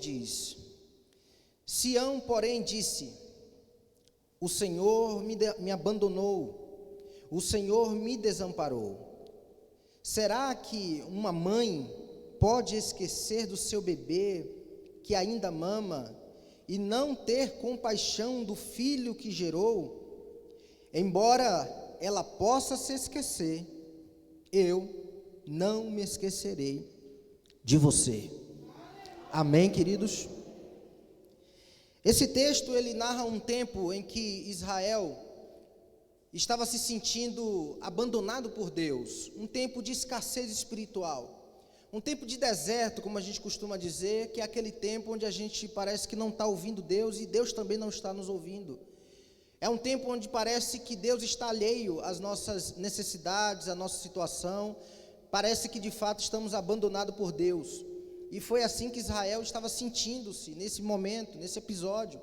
diz: Sião, porém, disse: o Senhor me abandonou, o Senhor me desamparou. Será que uma mãe pode esquecer do seu bebê que ainda mama e não ter compaixão do filho que gerou? Embora ela possa se esquecer, eu não me esquecerei de você. Amém, queridos? Esse texto, ele narra um tempo em que Israel estava se sentindo abandonado por Deus, um tempo de escassez espiritual, um tempo de deserto, como a gente costuma dizer, que é aquele tempo onde a gente parece que não está ouvindo Deus e Deus também não está nos ouvindo. É um tempo onde parece que Deus está alheio às nossas necessidades, à nossa situação, parece que de fato estamos abandonados por Deus. E foi assim que Israel estava sentindo-se nesse momento, nesse episódio.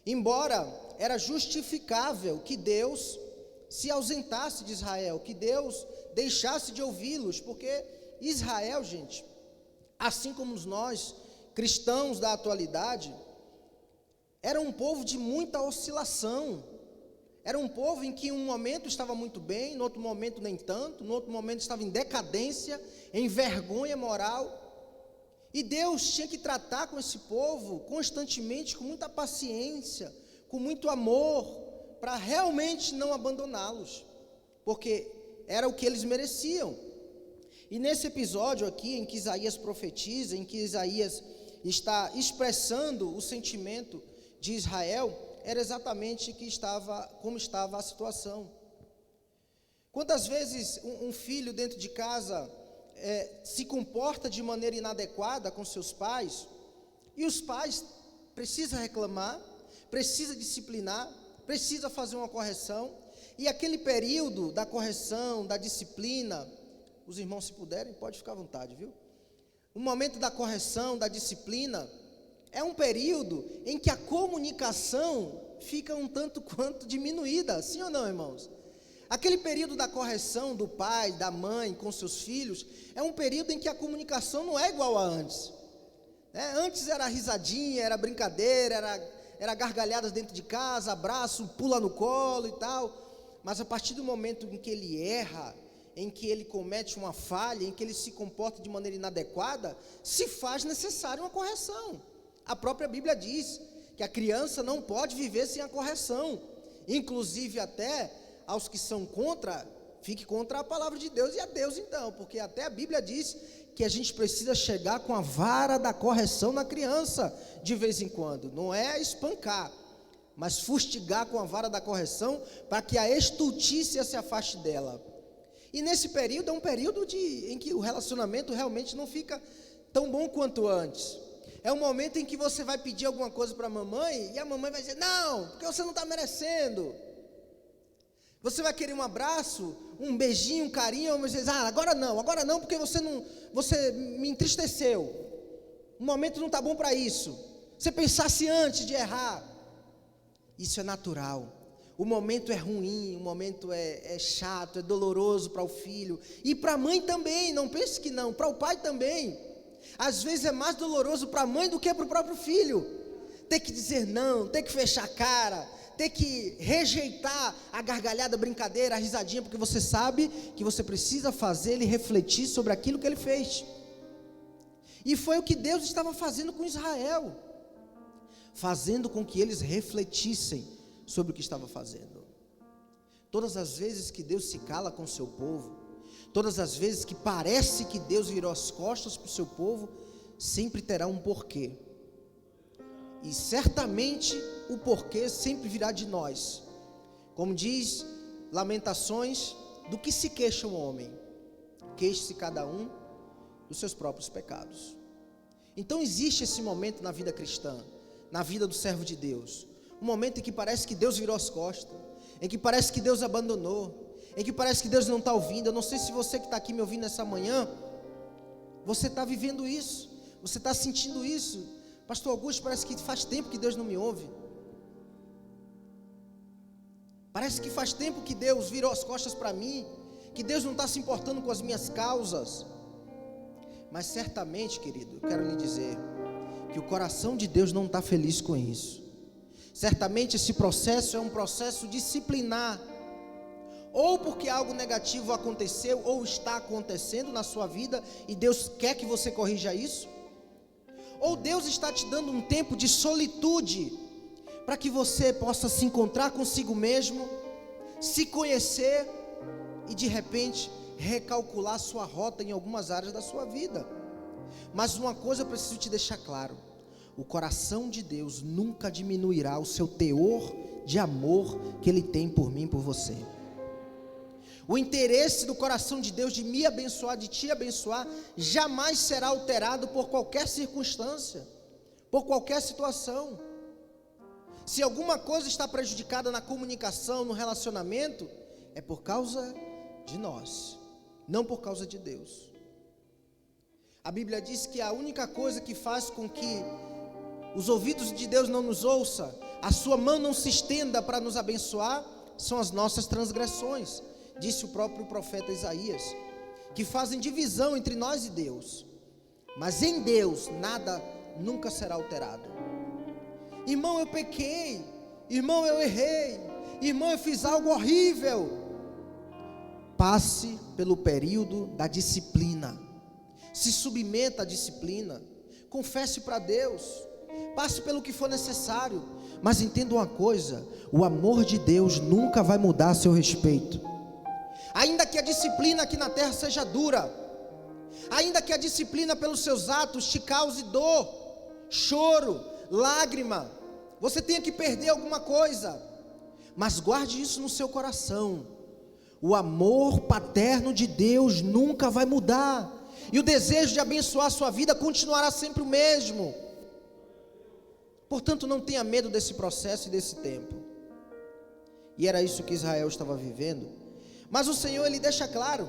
Embora era justificável que Deus se ausentasse de Israel, que Deus deixasse de ouvi-los, porque Israel, gente, assim como nós, cristãos da atualidade, era um povo de muita oscilação. Era um povo em que em um momento estava muito bem, no outro momento nem tanto, no outro momento estava em decadência, em vergonha moral. E Deus tinha que tratar com esse povo constantemente, com muita paciência, com muito amor, para realmente não abandoná-los, porque era o que eles mereciam. E nesse episódio aqui, em que Isaías profetiza, em que Isaías está expressando o sentimento de Israel, era exatamente como estava a situação. Quantas vezes um filho dentro de casa se comporta de maneira inadequada com seus pais, e os pais precisam reclamar, precisam disciplinar, precisam fazer uma correção, e aquele período da correção, da disciplina, os irmãos, se puderem, pode ficar à vontade, viu? O momento da correção, da disciplina, é um período em que a comunicação fica um tanto quanto diminuída, sim ou não, irmãos? Aquele período da correção do pai, da mãe com seus filhos, é um período em que a comunicação não é igual a antes. Antes era risadinha, era brincadeira, era gargalhadas dentro de casa, abraço, pula no colo e tal. Mas a partir do momento em que ele erra, em que ele comete uma falha, em que ele se comporta de maneira inadequada, se faz necessária uma correção. A própria Bíblia diz que a criança não pode viver sem a correção, inclusive até aos que são contra, fique contra a palavra de Deus e a Deus então, porque até a Bíblia diz que a gente precisa chegar com a vara da correção na criança, de vez em quando, não é espancar, mas fustigar com a vara da correção, para que a estultícia se afaste dela. E nesse período, é um período em que o relacionamento realmente não fica tão bom quanto antes. É um momento em que você vai pedir alguma coisa para a mamãe, e a mamãe vai dizer, não, porque você não está merecendo. Você vai querer um abraço, um beijinho, um carinho, mas dizer, agora não, porque você me entristeceu. O momento não está bom para isso. Você pensasse antes de errar. Isso é natural. O momento é ruim, o momento é chato, é doloroso para o filho. E para a mãe também, não pense que não, para o pai também. Às vezes é mais doloroso para a mãe do que para o próprio filho. Ter que dizer não, ter que fechar a cara, ter que rejeitar a gargalhada, a brincadeira, a risadinha, porque você sabe que você precisa fazer ele refletir sobre aquilo que ele fez. E foi o que Deus estava fazendo com Israel, fazendo com que eles refletissem sobre o que estava fazendo. Todas as vezes que Deus se cala com o seu povo, todas as vezes que parece que Deus virou as costas para o seu povo, sempre terá um porquê. E certamente o porquê sempre virá de nós. Como diz Lamentações, do que se queixa o homem? Queixe-se cada um dos seus próprios pecados. Então existe esse momento na vida cristã, na vida do servo de Deus, um momento em que parece que Deus virou as costas, em que parece que Deus abandonou, em que parece que Deus não está ouvindo. Eu não sei se você que está aqui me ouvindo nessa manhã, você está vivendo isso, você está sentindo isso. Pastor Augusto, parece que faz tempo que Deus não me ouve. Parece que faz tempo que Deus virou as costas para mim, que Deus não está se importando com as minhas causas. Mas certamente, querido, eu quero lhe dizer que o coração de Deus não está feliz com isso. Certamente esse processo é um processo disciplinar, ou porque algo negativo aconteceu ou está acontecendo na sua vida e Deus quer que você corrija isso, ou Deus está te dando um tempo de solitude para que você possa se encontrar consigo mesmo, se conhecer e de repente recalcular sua rota em algumas áreas da sua vida. Mas uma coisa eu preciso te deixar claro: o coração de Deus nunca diminuirá o seu teor de amor que Ele tem por mim e por você. O interesse do coração de Deus de me abençoar, de te abençoar, jamais será alterado por qualquer circunstância, por qualquer situação. Se alguma coisa está prejudicada na comunicação, no relacionamento, é por causa de nós, não por causa de Deus. A Bíblia diz que a única coisa que faz com que os ouvidos de Deus não nos ouçam, a sua mão não se estenda para nos abençoar, são as nossas transgressões, disse o próprio profeta Isaías, que fazem divisão entre nós e Deus. Mas em Deus nada nunca será alterado. Irmão, eu pequei, irmão, eu errei, irmão, eu fiz algo horrível. Passe pelo período da disciplina, se submeta à disciplina, confesse para Deus, passe pelo que for necessário, mas entenda uma coisa: o amor de Deus nunca vai mudar a seu respeito. Ainda que a disciplina aqui na terra seja dura, ainda que a disciplina pelos seus atos te cause dor, choro, lágrima, você tenha que perder alguma coisa, mas guarde isso no seu coração: o amor paterno de Deus nunca vai mudar, e o desejo de abençoar a sua vida continuará sempre o mesmo. Portanto, não tenha medo desse processo e desse tempo. E era isso que Israel estava vivendo. Mas o Senhor, Ele deixa claro: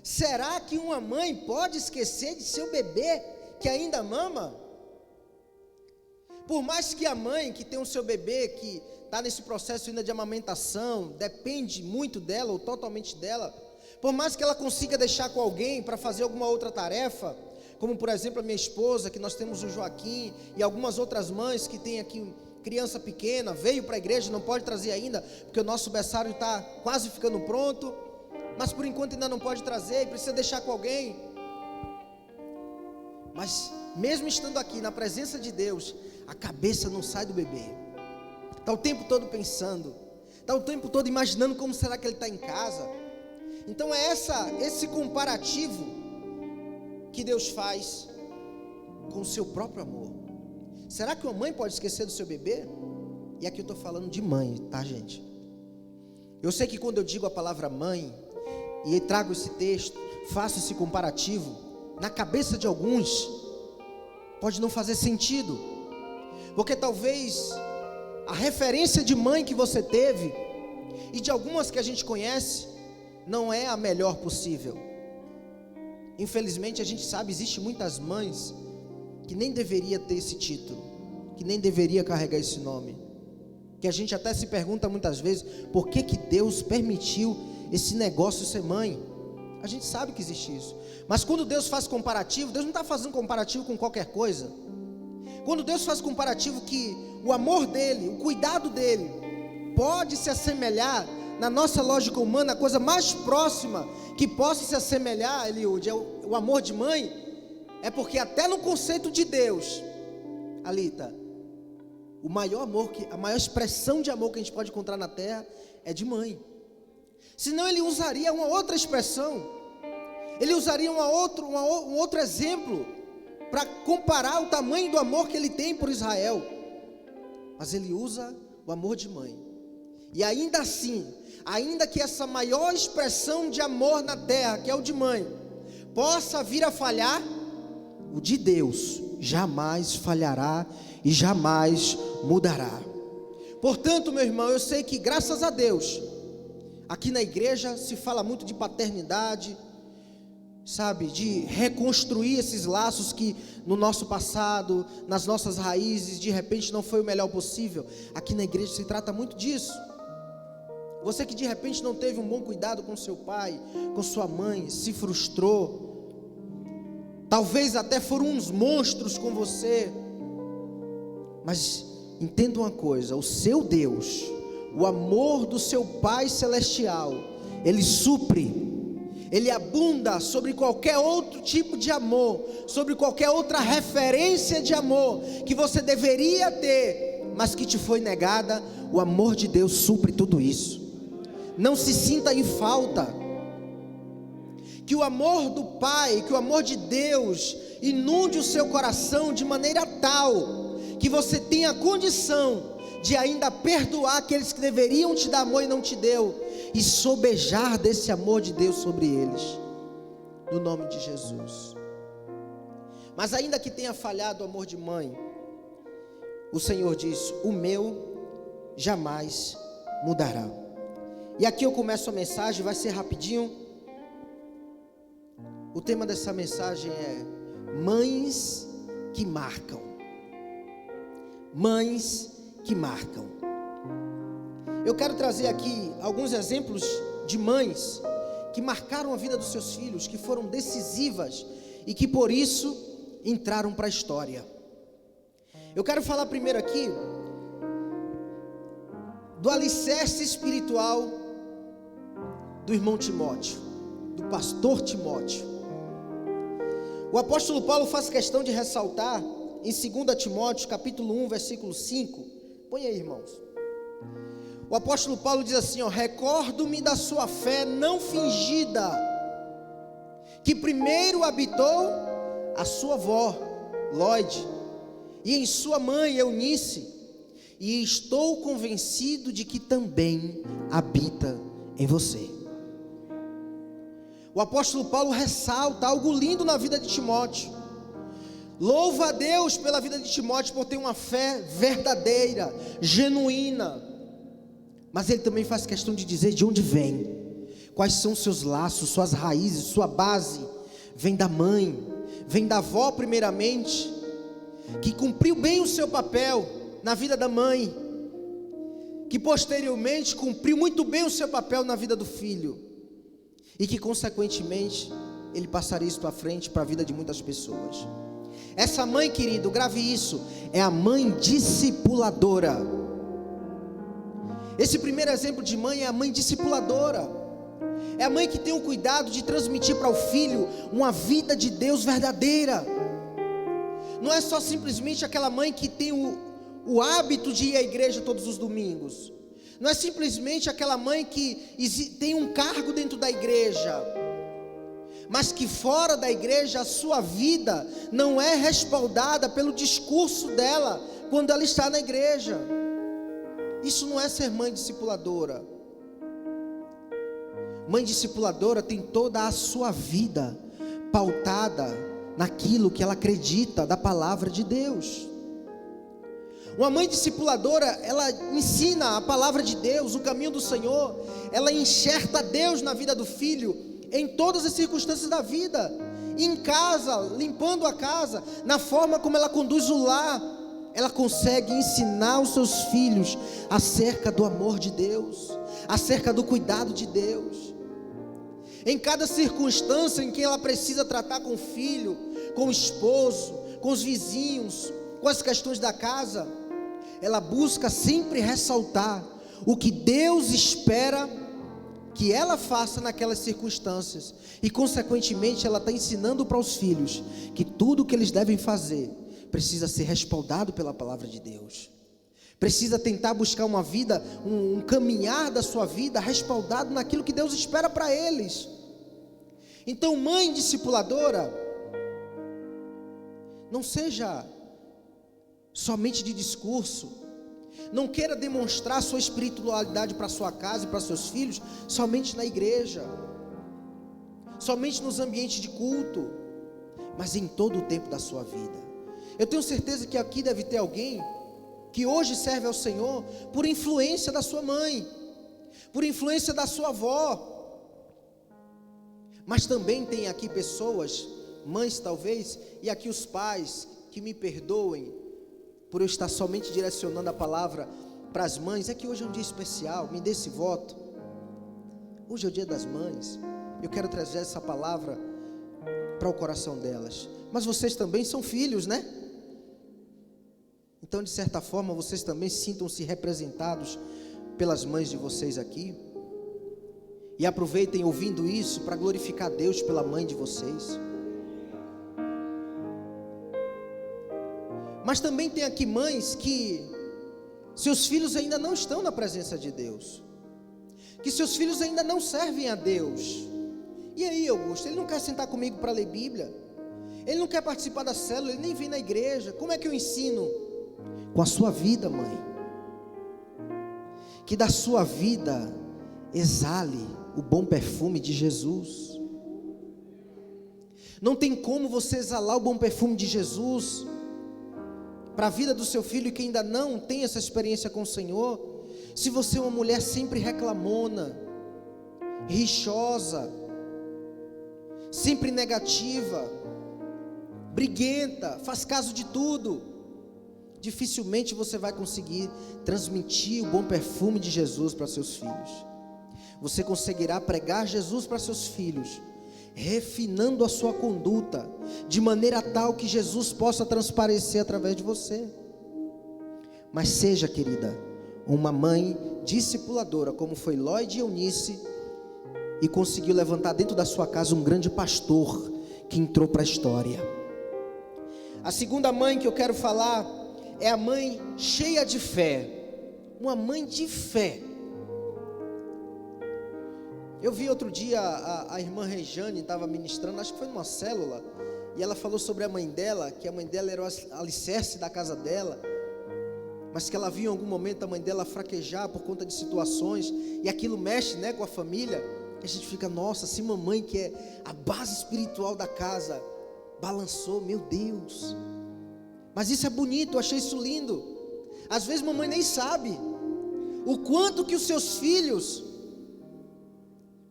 será que uma mãe pode esquecer de seu bebê que ainda mama? Por mais que a mãe que tem o seu bebê, que está nesse processo ainda de amamentação, depende muito dela ou totalmente dela, por mais que ela consiga deixar com alguém para fazer alguma outra tarefa, como por exemplo a minha esposa, que nós temos o Joaquim, e algumas outras mães que têm aqui criança pequena, veio para a igreja, não pode trazer ainda, porque o nosso berçário está quase ficando pronto, mas por enquanto ainda não pode trazer, e precisa deixar com alguém. Mas mesmo estando aqui na presença de Deus, a cabeça não sai do bebê, está o tempo todo pensando, está o tempo todo imaginando como será que ele está em casa. Então é esse comparativo que Deus faz com o seu próprio amor. Será que uma mãe pode esquecer do seu bebê? E aqui eu estou falando de mãe, tá, gente? Eu sei que quando eu digo a palavra mãe, e trago esse texto, faço esse comparativo, na cabeça de alguns, pode não fazer sentido, porque talvez a referência de mãe que você teve, e de algumas que a gente conhece, não é a melhor possível. Infelizmente a gente sabe, existe muitas mães que nem deveria ter esse título, que nem deveria carregar esse nome, que a gente até se pergunta muitas vezes, por que Deus permitiu esse negócio ser mãe? A gente sabe que existe isso, mas quando Deus faz comparativo, Deus não está fazendo comparativo com qualquer coisa. Quando Deus faz comparativo que o amor dele, o cuidado dele, pode se assemelhar, na nossa lógica humana, a coisa mais próxima que possa se assemelhar, Eliúde, é o amor de mãe, é porque até no conceito de Deus, Alita, o maior amor, a maior expressão de amor que a gente pode encontrar na terra é de mãe. Senão ele usaria uma outra expressão, ele usaria um outro exemplo para comparar o tamanho do amor que ele tem por Israel, mas ele usa o amor de mãe. E ainda assim, ainda que essa maior expressão de amor na terra, que é o de mãe, possa vir a falhar, o de Deus jamais falhará e jamais mudará. Portanto, meu irmão, eu sei que graças a Deus, aqui na igreja se fala muito de paternidade, sabe, de reconstruir esses laços que no nosso passado, nas nossas raízes, de repente não foi o melhor possível. Aqui na igreja se trata muito disso. Você que de repente não teve um bom cuidado com seu pai, com sua mãe, se frustrou, talvez até foram uns monstros com você, mas entenda uma coisa: o seu Deus, o amor do seu Pai Celestial, Ele supre, Ele abunda sobre qualquer outro tipo de amor, sobre qualquer outra referência de amor que você deveria ter, mas que te foi negada. O amor de Deus supre tudo isso. Não se sinta em falta. Que o amor do Pai, que o amor de Deus inunde o seu coração de maneira tal que você tenha condição de ainda perdoar aqueles que deveriam te dar amor e não te deu, e sobejar desse amor de Deus sobre eles, no nome de Jesus. Mas ainda que tenha falhado o amor de mãe, o Senhor diz: o meu jamais mudará. E aqui eu começo a mensagem, vai ser rapidinho. O tema dessa mensagem é mães que marcam. Mães que marcam. Eu quero trazer aqui alguns exemplos de mães que marcaram a vida dos seus filhos, que foram decisivas e que por isso entraram para a história. Eu quero falar primeiro aqui do alicerce espiritual do irmão Timóteo, do pastor Timóteo. O apóstolo Paulo faz questão de ressaltar em 2 Timóteo capítulo 1, versículo 5. Põe aí, irmãos. O apóstolo Paulo diz assim: recordo-me da sua fé não fingida, que primeiro habitou a sua avó, Lóide, e em sua mãe, Eunice, e estou convencido de que também habita em você. O apóstolo Paulo ressalta algo lindo na vida de Timóteo. Louva a Deus pela vida de Timóteo por ter uma fé verdadeira, genuína. Mas ele também faz questão de dizer de onde vem, quais são os seus laços, suas raízes, sua base. Vem da mãe, vem da avó primeiramente, que cumpriu bem o seu papel na vida da mãe, que posteriormente cumpriu muito bem o seu papel na vida do filho, e que consequentemente ele passaria isso para frente para a vida de muitas pessoas. Essa mãe, querido, grave isso, é a mãe discipuladora. Esse primeiro exemplo de mãe é a mãe discipuladora. É a mãe que tem o cuidado de transmitir para o filho uma vida de Deus verdadeira. Não é só simplesmente aquela mãe que tem o hábito de ir à igreja todos os domingos. Não é simplesmente aquela mãe que tem um cargo dentro da igreja, mas que fora da igreja a sua vida não é respaldada pelo discurso dela quando ela está na igreja. Isso não é ser mãe discipuladora. Mãe discipuladora tem toda a sua vida pautada naquilo que ela acredita da palavra de Deus. Uma mãe discipuladora, ela ensina a palavra de Deus, o caminho do Senhor. Ela enxerta Deus na vida do filho, em todas as circunstâncias da vida, em casa, limpando a casa, na forma como ela conduz o lar. Ela consegue ensinar os seus filhos acerca do amor de Deus, acerca do cuidado de Deus. Em cada circunstância em que ela precisa tratar com o filho, com o esposo, com os vizinhos, com as questões da casa, ela busca sempre ressaltar o que Deus espera que ela faça naquelas circunstâncias, e consequentemente ela está ensinando para os filhos que tudo o que eles devem fazer precisa ser respaldado pela palavra de Deus, precisa tentar buscar uma vida, um caminhar da sua vida respaldado naquilo que Deus espera para eles. Então, mãe discipuladora, não seja somente de discurso, não queira demonstrar sua espiritualidade para sua casa e para seus filhos somente na igreja, somente nos ambientes de culto, mas em todo o tempo da sua vida. Eu tenho certeza que aqui deve ter alguém que hoje serve ao Senhor por influência da sua mãe, por influência da sua avó, mas também tem aqui pessoas, mães talvez, e aqui os pais, que me perdoem por eu estar somente direcionando a palavra para as mães. É que hoje é um dia especial, me dê esse voto. Hoje é o dia das mães, eu quero trazer essa palavra para o coração delas. mas vocês também são filhos, né? Então, de certa forma, vocês também sintam-se representados pelas mães de vocês aqui. E aproveitem ouvindo isso para glorificar Deus pela mãe de vocês. Mas também tem aqui mães que seus filhos ainda não estão na presença de Deus, que seus filhos ainda não servem a Deus. E aí, Augusto, ele não quer sentar comigo para ler Bíblia, ele não quer participar da célula, ele nem vem na igreja. Como é que eu ensino? Com a sua vida, mãe. Que da sua vida exale o bom perfume de Jesus. Não tem como você exalar o bom perfume de Jesus para a vida do seu filho que ainda não tem essa experiência com o Senhor, se você é uma mulher sempre reclamona, rixosa, sempre negativa, briguenta, faz caso de tudo. Dificilmente você vai conseguir transmitir o bom perfume de Jesus para seus filhos. Você conseguirá pregar Jesus para seus filhos, refinando a sua conduta, de maneira tal que Jesus possa transparecer através de você. Mas seja, querida, uma mãe discipuladora, como foi Lloyd e Eunice, e conseguiu levantar dentro da sua casa um grande pastor, que entrou para a história. A segunda mãe que eu quero falar, é a mãe cheia de fé, uma mãe de fé. Eu vi outro dia a irmã Rejane estava ministrando, acho que foi numa célula, e ela falou sobre a mãe dela, que a mãe dela era o alicerce da casa dela, mas que ela viu em algum momento a mãe dela fraquejar por conta de situações, e aquilo mexe, né, com a família, e a gente fica, nossa, se mamãe, que é a base espiritual da casa, balançou, meu Deus. Mas isso é bonito, eu achei isso lindo. Às vezes mamãe nem sabe o quanto que os seus filhos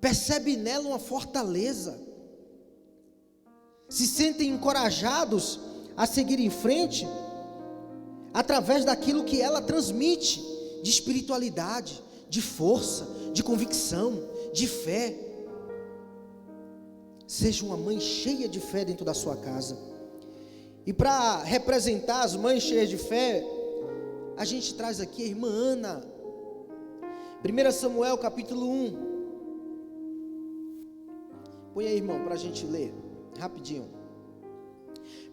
percebem nela uma fortaleza, se sentem encorajados a seguir em frente, através daquilo que ela transmite, de espiritualidade, de força, de convicção, de fé. Seja uma mãe cheia de fé dentro da sua casa. E para representar as mães cheias de fé, a gente traz aqui a irmã Ana. 1 Samuel capítulo 1. Põe aí, irmão, para a gente ler, rapidinho.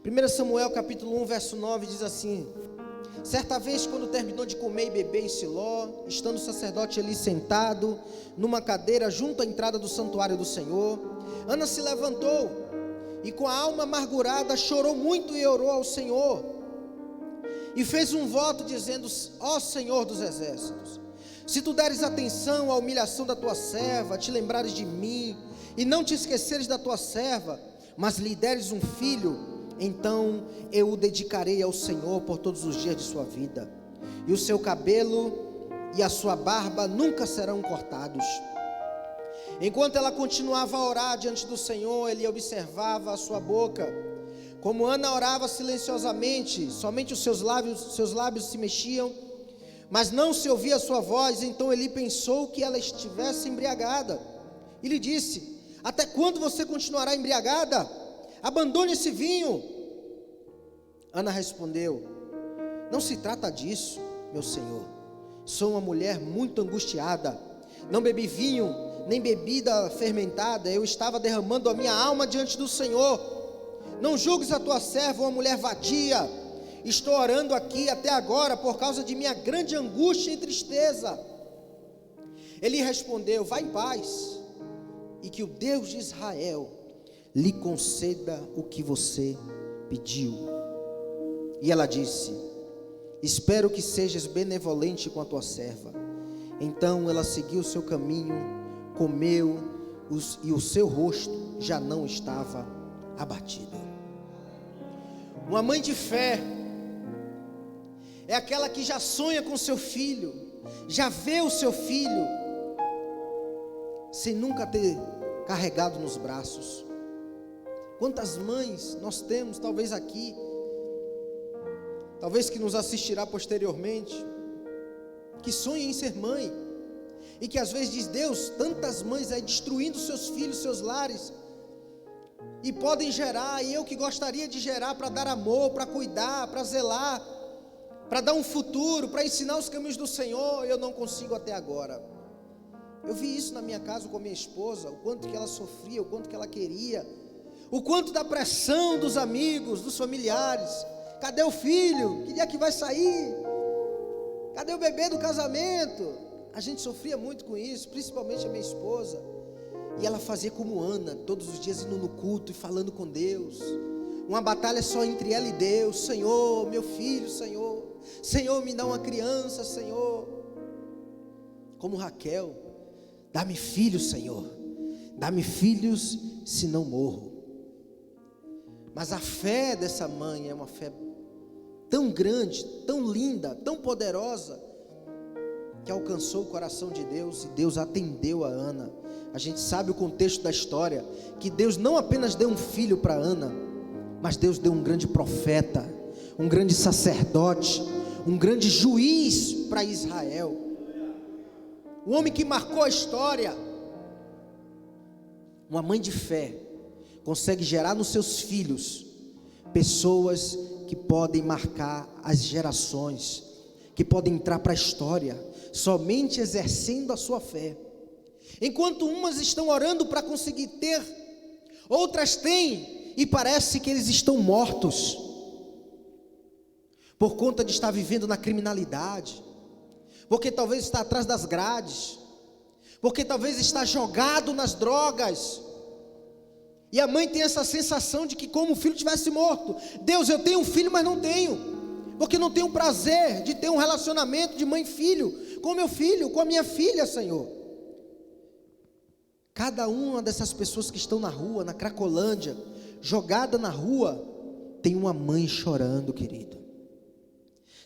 1 Samuel capítulo 1, verso 9, diz assim: certa vez, quando terminou de comer e beber em Siló, estando o sacerdote ali sentado, numa cadeira junto à entrada do santuário do Senhor, Ana se levantou, e com a alma amargurada chorou muito e orou ao Senhor, e fez um voto dizendo: ó Senhor dos exércitos, se tu deres atenção à humilhação da tua serva, te lembrares de mim, e não te esqueceres da tua serva, mas lhe deres um filho, então eu o dedicarei ao Senhor por todos os dias de sua vida, e o seu cabelo e a sua barba nunca serão cortados. Enquanto ela continuava a orar diante do Senhor, ele observava a sua boca. Como Ana orava silenciosamente, somente os seus lábios se mexiam, mas não se ouvia a sua voz. Então ele pensou que ela estivesse embriagada, e lhe disse: até quando você continuará embriagada? Abandone esse vinho. Ana respondeu: não se trata disso, meu senhor. Sou uma mulher muito angustiada. Não bebi vinho, nem bebida fermentada. Eu estava derramando a minha alma diante do Senhor. Não julgues a tua serva uma mulher vadia. Estou orando aqui até agora por causa de minha grande angústia e tristeza. Ele respondeu: vá em paz, e que o Deus de Israel lhe conceda o que você pediu. E ela disse: espero que sejas benevolente com a tua serva. Então ela seguiu o seu caminho, comeu, e o seu rosto já não estava abatido. Uma mãe de fé é aquela que já sonha com seu filho, já vê o seu filho, sem nunca ter carregado nos braços. Quantas mães nós temos, talvez aqui, talvez que nos assistirá posteriormente, que sonha em ser mãe, e que às vezes diz: Deus, tantas mães aí destruindo seus filhos, seus lares, e podem gerar, e eu que gostaria de gerar para dar amor, para cuidar, para zelar, para dar um futuro, para ensinar os caminhos do Senhor, eu não consigo até agora. Eu vi isso na minha casa com a minha esposa, o quanto que ela sofria, o quanto que ela queria, o quanto da pressão dos amigos, dos familiares. Cadê o filho? Que dia que vai sair? Cadê o bebê do casamento? A gente sofria muito com isso, principalmente a minha esposa. E ela fazia como Ana, todos os dias indo no culto e falando com Deus. Uma batalha só entre ela e Deus. Senhor, meu filho, Senhor. Senhor, me dá uma criança, Senhor. Como Raquel, dá-me filhos, Senhor. Dá-me filhos, senão morro. Mas a fé dessa mãe é uma fé tão grande, tão linda, tão poderosa, que alcançou o coração de Deus, e Deus atendeu a Ana. A gente sabe o contexto da história, que Deus não apenas deu um filho para Ana, mas Deus deu um grande profeta, um grande sacerdote, um grande juiz para Israel, um homem que marcou a história. Uma mãe de fé consegue gerar nos seus filhos pessoas que podem marcar as gerações, que podem entrar para a história, somente exercendo a sua fé. Enquanto umas estão orando para conseguir ter, outras têm e parece que eles estão mortos, por conta de estar vivendo na criminalidade, porque talvez está atrás das grades, porque talvez está jogado nas drogas. E a mãe tem essa sensação de que como o filho tivesse morto. Deus, eu tenho um filho, mas não tenho, porque não tenho o prazer de ter um relacionamento de mãe e filho, com meu filho, com a minha filha, Senhor. Cada uma dessas pessoas que estão na rua, na Cracolândia, jogada na rua, tem uma mãe chorando, querido.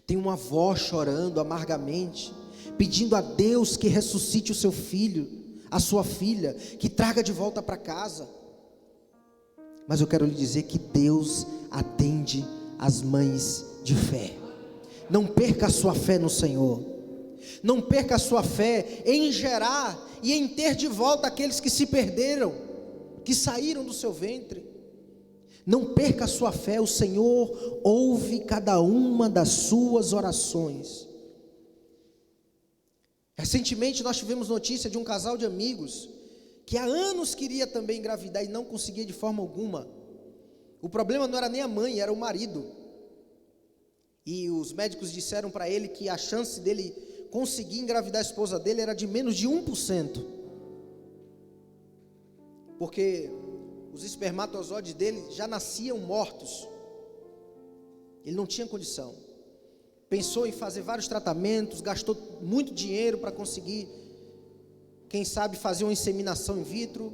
Tem uma avó chorando amargamente, pedindo a Deus que ressuscite o seu filho, a sua filha, que traga de volta para casa. Mas eu quero lhe dizer que Deus atende as mães de fé. Não perca a sua fé no Senhor. Não perca a sua fé em gerar e em ter de volta aqueles que se perderam, que saíram do seu ventre. Não perca a sua fé, o Senhor ouve cada uma das suas orações. Recentemente nós tivemos notícia de um casal de amigos que há anos queria também engravidar e não conseguia de forma alguma. O problema não era nem a mãe, era o marido. E os médicos disseram para ele que a chance dele conseguir engravidar a esposa dele era de menos de 1%. Porque os espermatozoides dele já nasciam mortos. Ele não tinha condição. Pensou em fazer vários tratamentos, gastou muito dinheiro para conseguir, quem sabe, fazer uma inseminação in vitro,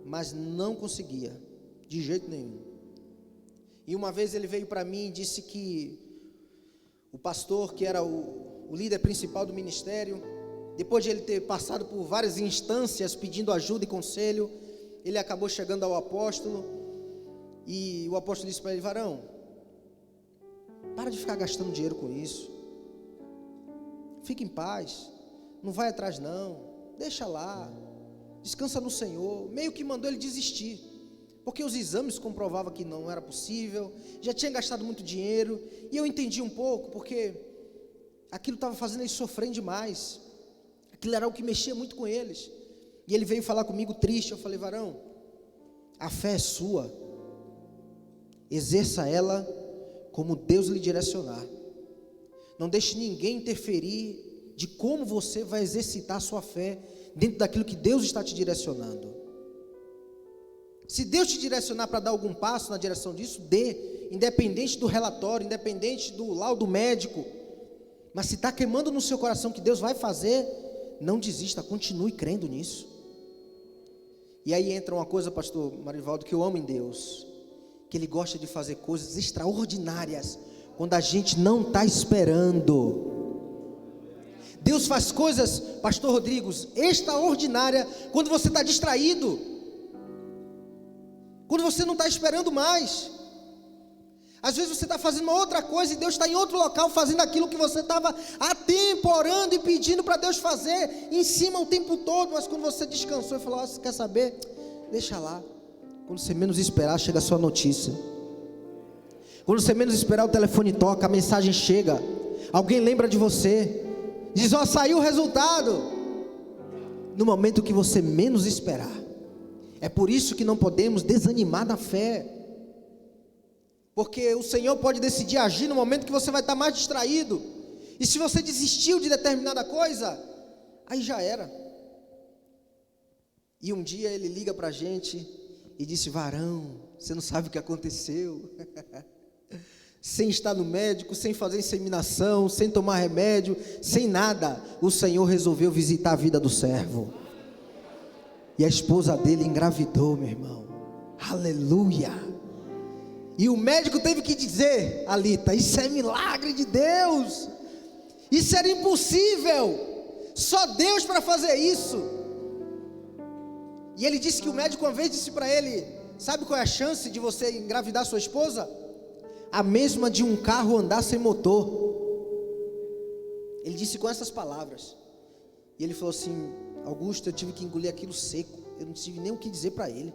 mas não conseguia, de jeito nenhum. E uma vez ele veio para mim e disse que o pastor, que era o líder principal do ministério, depois de ele ter passado por várias instâncias pedindo ajuda e conselho, ele acabou chegando ao apóstolo, e o apóstolo disse para ele: varão, para de ficar gastando dinheiro com isso, fique em paz, não vai atrás não, deixa lá, descansa no Senhor. Meio que mandou ele desistir, porque os exames comprovavam que não era possível, já tinha gastado muito dinheiro. E eu entendi um pouco, porque aquilo estava fazendo eles sofrerem demais, aquilo era o que mexia muito com eles. E ele veio falar comigo triste. Eu falei: varão, a fé é sua, exerça ela como Deus lhe direcionar, não deixe ninguém interferir de como você vai exercitar a sua fé dentro daquilo que Deus está te direcionando. Se Deus te direcionar para dar algum passo na direção disso, dê, independente do relatório, independente do laudo médico. Mas se está queimando no seu coração que Deus vai fazer, não desista, continue crendo nisso. E aí entra uma coisa, pastor Marivaldo, que eu amo em Deus, que Ele gosta de fazer coisas extraordinárias quando a gente não está esperando. Deus faz coisas, pastor Rodrigues, extraordinárias quando você está distraído, quando você não está esperando mais. Às vezes você está fazendo uma outra coisa e Deus está em outro local fazendo aquilo que você estava há tempo orando e pedindo para Deus fazer em cima o tempo todo. Mas quando você descansou e falou: você quer saber? Deixa lá, Quando você menos esperar, chega a sua notícia. Quando você menos esperar, o telefone toca, a mensagem chega, alguém lembra de você, diz: ó, saiu o resultado. No momento que você menos esperar. É por isso que não podemos desanimar na fé, porque o Senhor pode decidir agir no momento que você vai estar mais distraído. E se você desistiu de determinada coisa, aí já era. E um dia Ele liga para a gente e disse: varão, você não sabe o que aconteceu. Sem estar no médico, sem fazer inseminação, sem tomar remédio, sem nada, o Senhor resolveu visitar a vida do servo. E a esposa dele engravidou, meu irmão. Aleluia. E o médico teve que dizer: Alita, isso é milagre de Deus. Isso era impossível. Só Deus para fazer isso. E ele disse que o médico uma vez disse para ele: sabe qual é a chance de você engravidar sua esposa? A mesma de um carro andar sem motor. Ele disse com essas palavras. E ele falou assim: Augusto, eu tive que engolir aquilo seco. Eu não tive nem o que dizer para ele.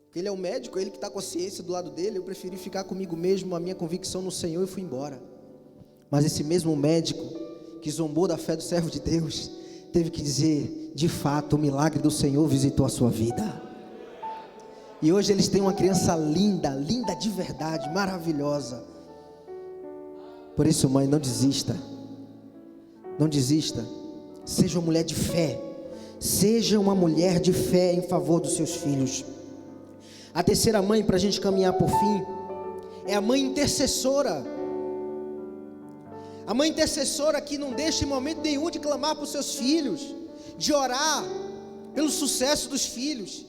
Porque ele é o médico, ele que está com a ciência do lado dele. Eu preferi ficar comigo mesmo, a minha convicção no Senhor, e fui embora. Mas esse mesmo médico que zombou da fé do servo de Deus teve que dizer: de fato, o milagre do Senhor visitou a sua vida. E hoje eles têm uma criança linda, linda de verdade, maravilhosa. Por isso, mãe, não desista. Não desista. Seja uma mulher de fé. Seja uma mulher de fé em favor dos seus filhos. A terceira mãe, para a gente caminhar por fim, é a mãe intercessora. A mãe intercessora que não deixa em momento nenhum de clamar por seus filhos, de orar pelo sucesso dos filhos,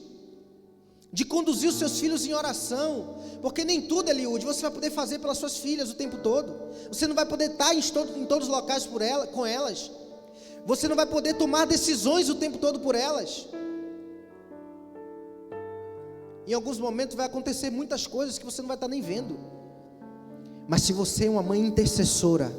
de conduzir os seus filhos em oração, porque nem tudo, Eliúde, você vai poder fazer pelas suas filhas o tempo todo. Você não vai poder estar em todos os locais com elas. Você não vai poder tomar decisões o tempo todo por elas. Em alguns momentos vai acontecer muitas coisas que você não vai estar nem vendo. Mas se você é uma mãe intercessora,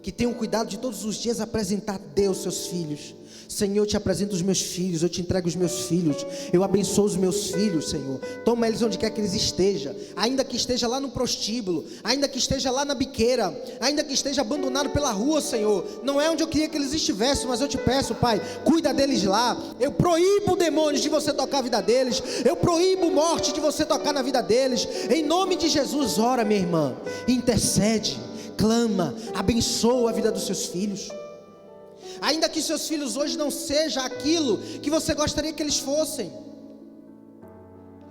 que tem o cuidado de todos os dias apresentar a Deus seus filhos: Senhor, eu te apresento os meus filhos, eu te entrego os meus filhos, eu abençoo os meus filhos, Senhor. Toma eles onde quer que eles estejam, ainda que esteja lá no prostíbulo, ainda que esteja lá na biqueira, ainda que esteja abandonado pela rua, Senhor. Não é onde eu queria que eles estivessem, mas eu te peço, Pai, cuida deles lá. Eu proíbo demônios de você tocar a vida deles, eu proíbo morte de você tocar na vida deles. Em nome de Jesus, ora, minha irmã, intercede, clama, abençoa a vida dos seus filhos. Ainda que seus filhos hoje não sejam aquilo que você gostaria que eles fossem,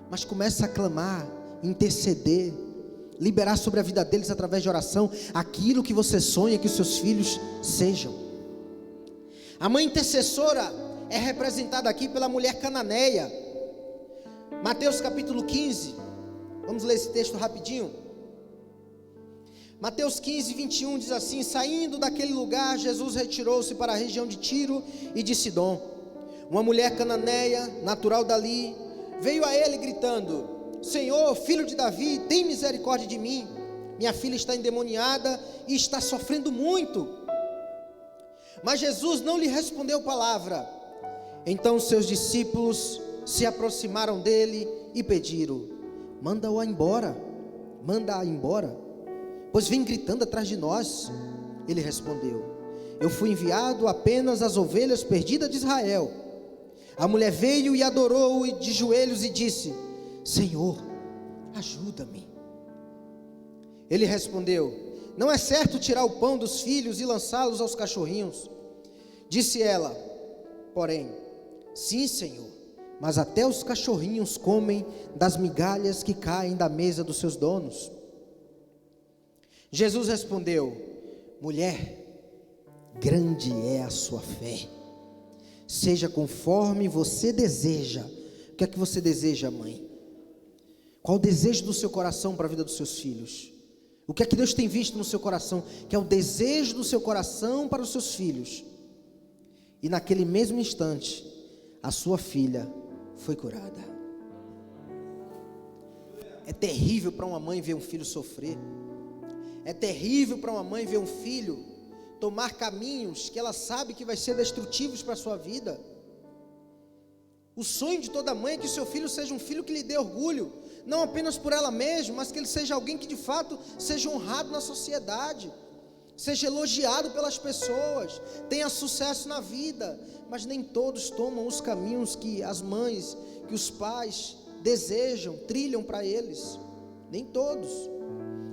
mas comece a clamar, interceder, liberar sobre a vida deles através de oração aquilo que você sonha que os seus filhos sejam. A mãe intercessora é representada aqui pela mulher cananeia. Mateus capítulo 15, vamos ler esse texto rapidinho. Mateus 15, 21 diz assim: saindo daquele lugar, Jesus retirou-se para a região de Tiro e de Sidom. Uma mulher cananeia, natural dali, veio a ele gritando: Senhor, filho de Davi, tem misericórdia de mim. Minha filha está endemoniada e está sofrendo muito. Mas Jesus não lhe respondeu palavra. Então seus discípulos se aproximaram dele e pediram: manda-a embora, pois vem gritando atrás de nós. Ele respondeu: eu fui enviado apenas às ovelhas perdidas de Israel. A mulher veio e adorou de joelhos e disse: Senhor, ajuda-me. Ele respondeu: não é certo tirar o pão dos filhos e lançá-los aos cachorrinhos. Disse ela, porém: sim, Senhor, mas até os cachorrinhos comem das migalhas que caem da mesa dos seus donos. Jesus respondeu: mulher, grande é a sua fé, seja conforme você deseja. O que é que você deseja, mãe? Qual o desejo do seu coração para a vida dos seus filhos? O que é que Deus tem visto no seu coração, que é o desejo do seu coração para os seus filhos? E naquele mesmo instante, a sua filha foi curada. É terrível para uma mãe ver um filho sofrer. É terrível para uma mãe ver um filho tomar caminhos que ela sabe que vai ser destrutivos para a sua vida. O sonho de toda mãe é que o seu filho seja um filho que lhe dê orgulho, não apenas por ela mesma, mas que ele seja alguém que de fato seja honrado na sociedade, seja elogiado pelas pessoas, tenha sucesso na vida. Mas nem todos tomam os caminhos que as mães, que os pais desejam, trilham para eles. Nem todos.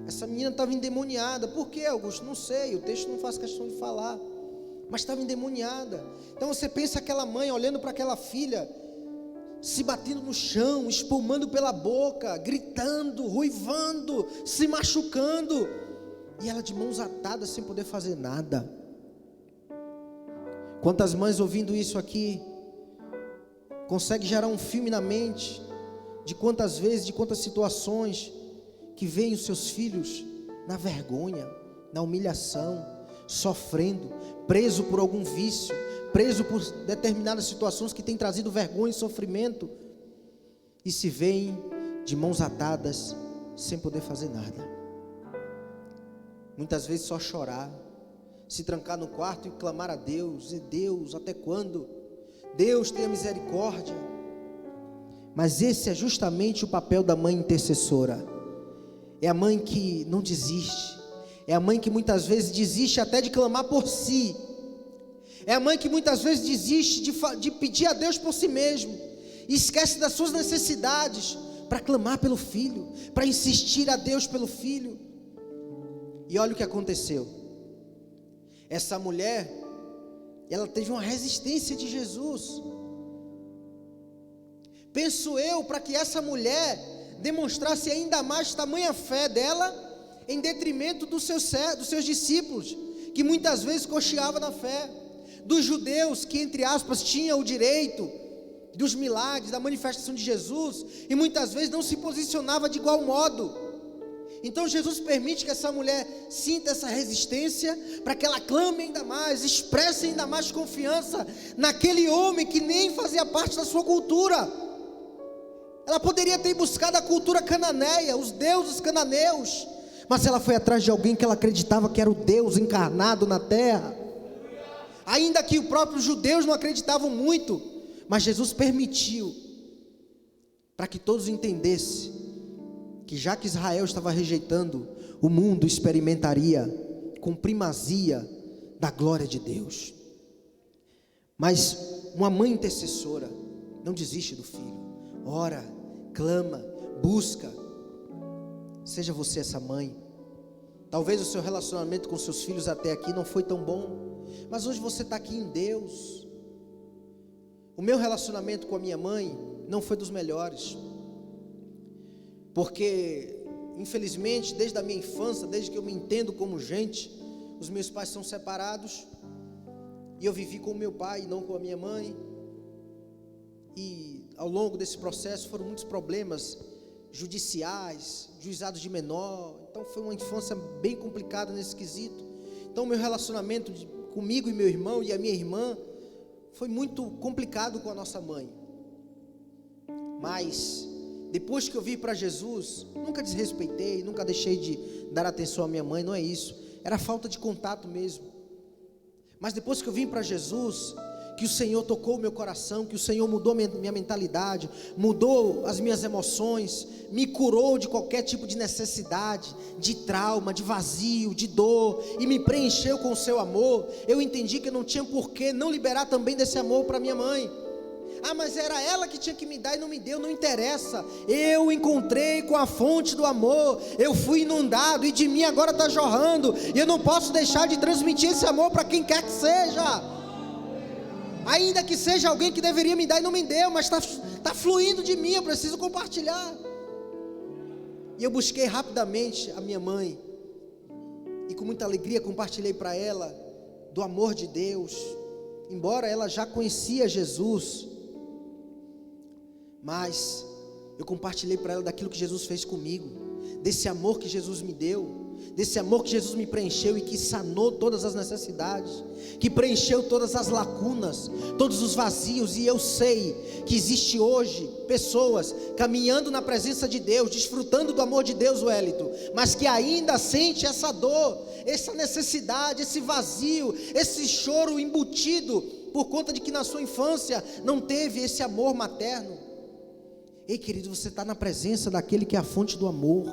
Essa menina estava endemoniada. Por quê, Augusto? Não sei, o texto não faz questão de falar, mas estava endemoniada. Então você pensa aquela mãe olhando para aquela filha, se batendo no chão, espumando pela boca, gritando, ruivando, se machucando, e ela de mãos atadas sem poder fazer nada. Quantas mães ouvindo isso aqui consegue gerar um filme na mente de quantas vezes, de quantas situações que veem os seus filhos na vergonha, na humilhação, sofrendo, preso por algum vício, preso por determinadas situações que têm trazido vergonha e sofrimento, e se veem de mãos atadas, sem poder fazer nada. Muitas vezes só chorar, se trancar no quarto e clamar a Deus, e Deus, até quando? Deus tenha misericórdia. Mas esse é justamente o papel da mãe intercessora. É a mãe que não desiste, é a mãe que muitas vezes desiste até de clamar por si, é a mãe que muitas vezes desiste de pedir a Deus por si mesmo, e esquece das suas necessidades, para clamar pelo filho, para insistir a Deus pelo filho. E olha o que aconteceu, essa mulher, ela teve uma resistência de Jesus. Penso eu, para que essa mulher demonstrasse ainda mais tamanha fé dela, em detrimento dos seus discípulos, que muitas vezes cocheavam na fé, dos judeus que, entre aspas, tinham o direito dos milagres, da manifestação de Jesus, e muitas vezes não se posicionava de igual modo. Então Jesus permite que essa mulher sinta essa resistência, para que ela clame ainda mais, expresse ainda mais confiança naquele homem que nem fazia parte da sua cultura. Ela poderia ter buscado a cultura cananeia, os deuses cananeus, mas ela foi atrás de alguém que ela acreditava que era o Deus encarnado na terra. Ainda que os próprios judeus não acreditavam muito, mas Jesus permitiu, para que todos entendessem, que já que Israel estava rejeitando, o mundo experimentaria com primazia da glória de Deus. Mas uma mãe intercessora não desiste do filho, ora, clama, busca. Seja você essa mãe. Talvez o seu relacionamento com seus filhos até aqui não foi tão bom, mas hoje você está aqui em Deus. O meu relacionamento com a minha mãe não foi dos melhores, porque infelizmente desde a minha infância, desde que eu me entendo como gente, os meus pais são separados, e eu vivi com o meu pai e não com a minha mãe. E ao longo desse processo foram muitos problemas judiciais, juizados de menor. Então foi uma infância bem complicada nesse quesito. Então meu relacionamento comigo e meu irmão e a minha irmã foi muito complicado com a nossa mãe. Mas depois que eu vim para Jesus, nunca desrespeitei, nunca deixei de dar atenção à minha mãe, não é isso, era falta de contato mesmo. Mas depois que eu vim para Jesus, que o Senhor tocou o meu coração, que o Senhor mudou minha mentalidade, mudou as minhas emoções, me curou de qualquer tipo de necessidade, de trauma, de vazio, de dor, e me preencheu com o seu amor. Eu entendi que eu não tinha por que não liberar também desse amor para minha mãe. Ah, mas era ela que tinha que me dar e não me deu, não interessa. Eu encontrei com a fonte do amor, eu fui inundado e de mim agora está jorrando, e eu não posso deixar de transmitir esse amor para quem quer que seja. Ainda que seja alguém que deveria me dar e não me deu, mas está fluindo de mim, eu preciso compartilhar. E eu busquei rapidamente a minha mãe, e com muita alegria compartilhei para ela do amor de Deus. Embora ela já conhecia Jesus, mas eu compartilhei para ela daquilo que Jesus fez comigo, desse amor que Jesus me deu, desse amor que Jesus me preencheu e que sanou todas as necessidades, que preencheu todas as lacunas, todos os vazios. E eu sei que existe hoje pessoas caminhando na presença de Deus, desfrutando do amor de Deus, Wellington, mas que ainda sente essa dor, essa necessidade, esse vazio, esse choro embutido por conta de que na sua infância não teve esse amor materno. Ei, querido, você está na presença daquele que é a fonte do amor.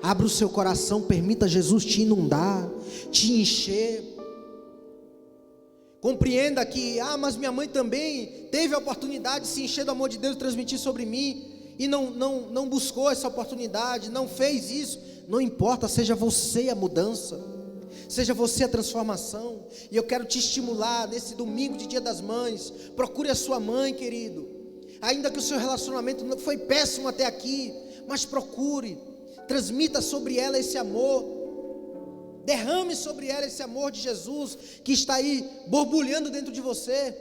Abra o seu coração, permita Jesus te inundar, te encher. Compreenda que, mas minha mãe também teve a oportunidade de se encher do amor de Deus e transmitir sobre mim, e não buscou essa oportunidade, não fez isso. Não importa, seja você a mudança, seja você a transformação. E eu quero te estimular nesse domingo de Dia das Mães. Procure a sua mãe, querido. Ainda que o seu relacionamento não foi péssimo até aqui, mas procure, transmita sobre ela esse amor, derrame sobre ela esse amor de Jesus, que está aí borbulhando dentro de você.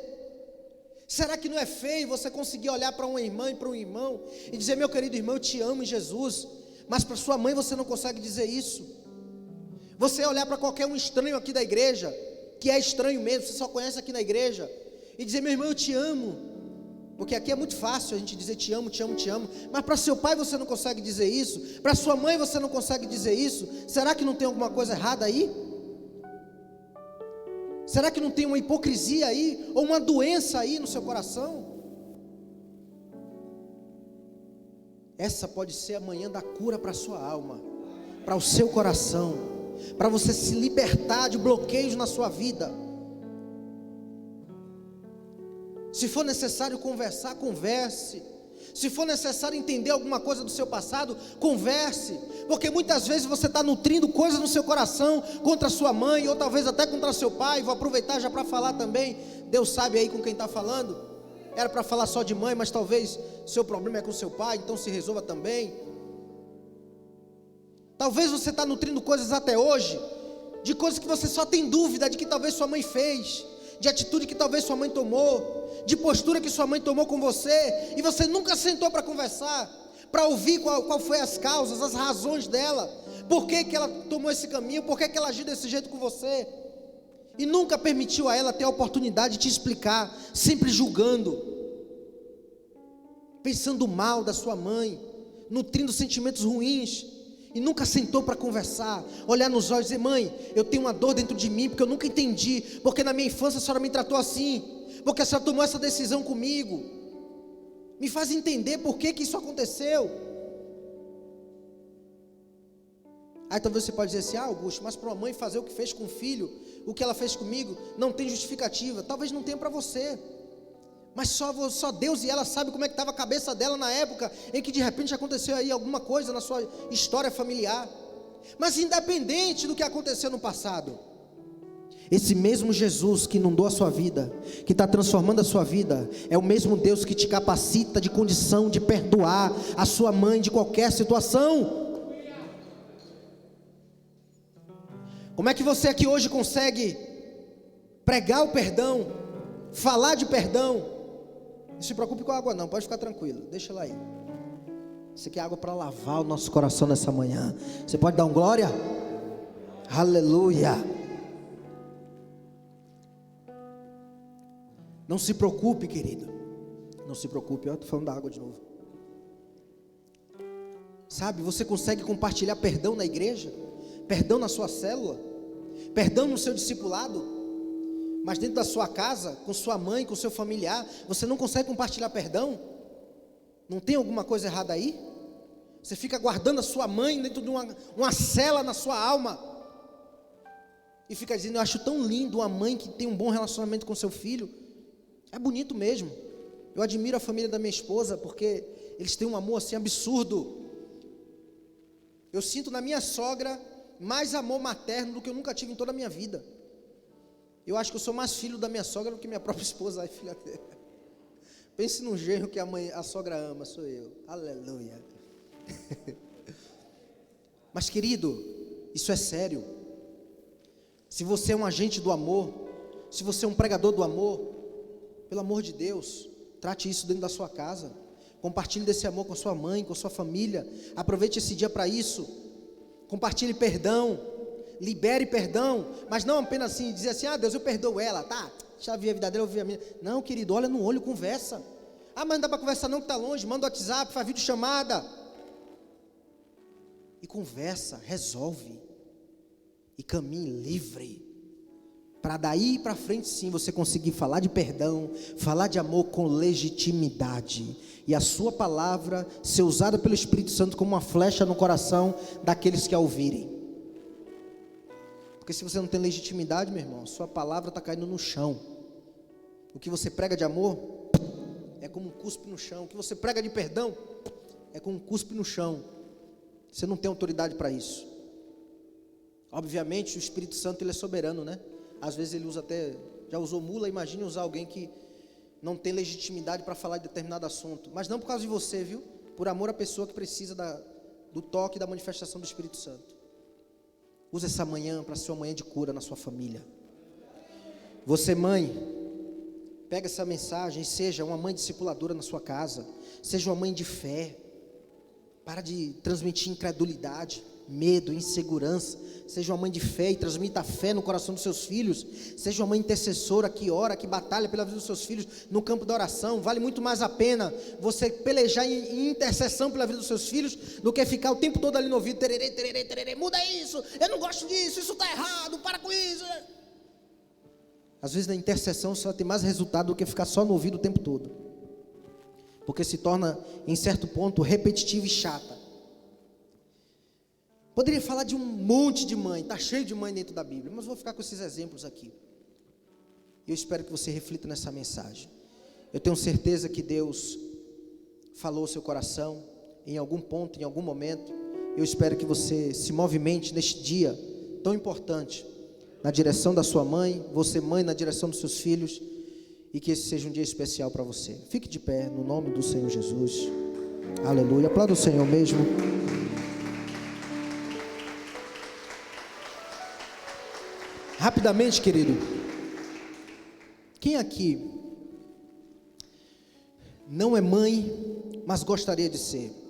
Será que não é feio você conseguir olhar para uma irmã e para um irmão e dizer: meu querido irmão, eu te amo em Jesus, mas para sua mãe você não consegue dizer isso? Você olhar para qualquer um estranho aqui da igreja, que é estranho mesmo, você só conhece aqui na igreja, e dizer: meu irmão, eu te amo. Porque aqui é muito fácil a gente dizer te amo, te amo, te amo. Mas para seu pai você não consegue dizer isso, para sua mãe você não consegue dizer isso. Será que não tem alguma coisa errada aí? Será que não tem uma hipocrisia aí, ou uma doença aí no seu coração? Essa pode ser a manhã da cura para a sua alma, para o seu coração, para você se libertar de bloqueios na sua vida. Se for necessário conversar, converse. Se for necessário entender alguma coisa do seu passado, converse. Porque muitas vezes você está nutrindo coisas no seu coração contra a sua mãe, ou talvez até contra seu pai. Vou aproveitar já para falar também. Deus sabe aí com quem está falando. Era para falar só de mãe, mas talvez seu problema é com seu pai, então se resolva também. Talvez você está nutrindo coisas até hoje, de coisas que você só tem dúvida de que talvez sua mãe fez, de atitude que talvez sua mãe tomou, de postura que sua mãe tomou com você, e você nunca sentou para conversar, para ouvir qual foi as causas, as razões dela, por que ela tomou esse caminho, por que ela agiu desse jeito com você, e nunca permitiu a ela ter a oportunidade de te explicar, sempre julgando, pensando mal da sua mãe, nutrindo sentimentos ruins, e nunca sentou para conversar, olhar nos olhos e dizer: mãe, eu tenho uma dor dentro de mim, porque eu nunca entendi, porque na minha infância a senhora me tratou assim, porque a senhora tomou essa decisão comigo, me faz entender por que isso aconteceu. Aí talvez você pode dizer assim: Augusto, mas para uma mãe fazer o que fez com o filho, o que ela fez comigo, não tem justificativa. Talvez não tenha para você, mas só Deus e ela sabem como é que estava a cabeça dela na época em que de repente aconteceu aí alguma coisa na sua história familiar. Mas independente do que aconteceu no passado, esse mesmo Jesus que inundou a sua vida, que está transformando a sua vida, é o mesmo Deus que te capacita de condição de perdoar a sua mãe de qualquer situação. Como é que você aqui hoje consegue pregar o perdão, falar de perdão? Não se preocupe com a água não, pode ficar tranquilo, deixa ela aí. Isso aqui é água para lavar o nosso coração nessa manhã. Você pode dar um glória? Aleluia. Não se preocupe, querido, não se preocupe. Estou falando da água de novo. Sabe, você consegue compartilhar perdão na igreja, perdão na sua célula, perdão no seu discipulado, mas dentro da sua casa, com sua mãe, com seu familiar, você não consegue compartilhar perdão? Não tem alguma coisa errada aí? Você fica guardando a sua mãe dentro de uma cela na sua alma, e fica dizendo: eu acho tão lindo uma mãe que tem um bom relacionamento com seu filho. É bonito mesmo. Eu admiro a família da minha esposa, porque eles têm um amor assim absurdo. Eu sinto na minha sogra mais amor materno do que eu nunca tive em toda a minha vida. Eu acho que eu sou mais filho da minha sogra do que minha própria esposa. Ai, filha dela. Pense num genro que a sogra ama, sou eu. Aleluia. Mas querido, isso é sério. Se você é um agente do amor, se você é um pregador do amor, pelo amor de Deus, trate isso dentro da sua casa. Compartilhe desse amor com a sua mãe, com a sua família. Aproveite esse dia para isso. Compartilhe perdão, libere perdão, mas não apenas assim, dizer assim: Deus, eu perdoo ela, tá? Já vi a vida dela, eu vi a minha. Não, querido, olha no olho, conversa. Mas não dá para conversar não, que está longe. Manda o WhatsApp, faz videochamada. E conversa, resolve. E caminhe livre. para daí para frente sim você conseguir falar de perdão, falar de amor com legitimidade, e a sua palavra ser usada pelo Espírito Santo como uma flecha no coração daqueles que a ouvirem. Porque se você não tem legitimidade, meu irmão, sua palavra está caindo no chão. O que você prega de amor é como um cuspe no chão. O que você prega de perdão é como um cuspe no chão. Você não tem autoridade para isso. Obviamente o Espírito Santo ele é soberano, né? Às vezes ele usa até, já usou mula, imagine usar alguém que não tem legitimidade para falar de determinado assunto. Mas não por causa de você, viu? Por amor à pessoa que precisa do toque e da manifestação do Espírito Santo. Use essa manhã para ser uma manhã de cura na sua família. Você, mãe, pega essa mensagem e seja uma mãe discipuladora na sua casa. Seja uma mãe de fé. Para de transmitir incredulidade, medo, insegurança. Seja uma mãe de fé e transmita a fé no coração dos seus filhos. Seja uma mãe intercessora que ora, que batalha pela vida dos seus filhos no campo da oração. Vale muito mais a pena você pelejar em intercessão pela vida dos seus filhos do que ficar o tempo todo ali no ouvido, tererê, tererê, tererê, muda isso, eu não gosto disso, isso está errado, para com isso. Às vezes na intercessão só tem mais resultado do que ficar só no ouvido o tempo todo, porque se torna em certo ponto repetitiva e chata. Poderia falar de um monte de mãe, está cheio de mãe dentro da Bíblia, mas vou ficar com esses exemplos aqui. Eu espero que você reflita nessa mensagem. Eu tenho certeza que Deus falou ao seu coração, em algum ponto, em algum momento. Eu espero que você se movimente neste dia tão importante, na direção da sua mãe, você mãe na direção dos seus filhos, e que esse seja um dia especial para você. Fique de pé, no nome do Senhor Jesus. Aleluia, aplauda o Senhor mesmo. Rapidamente, querido, quem aqui não é mãe, mas gostaria de ser?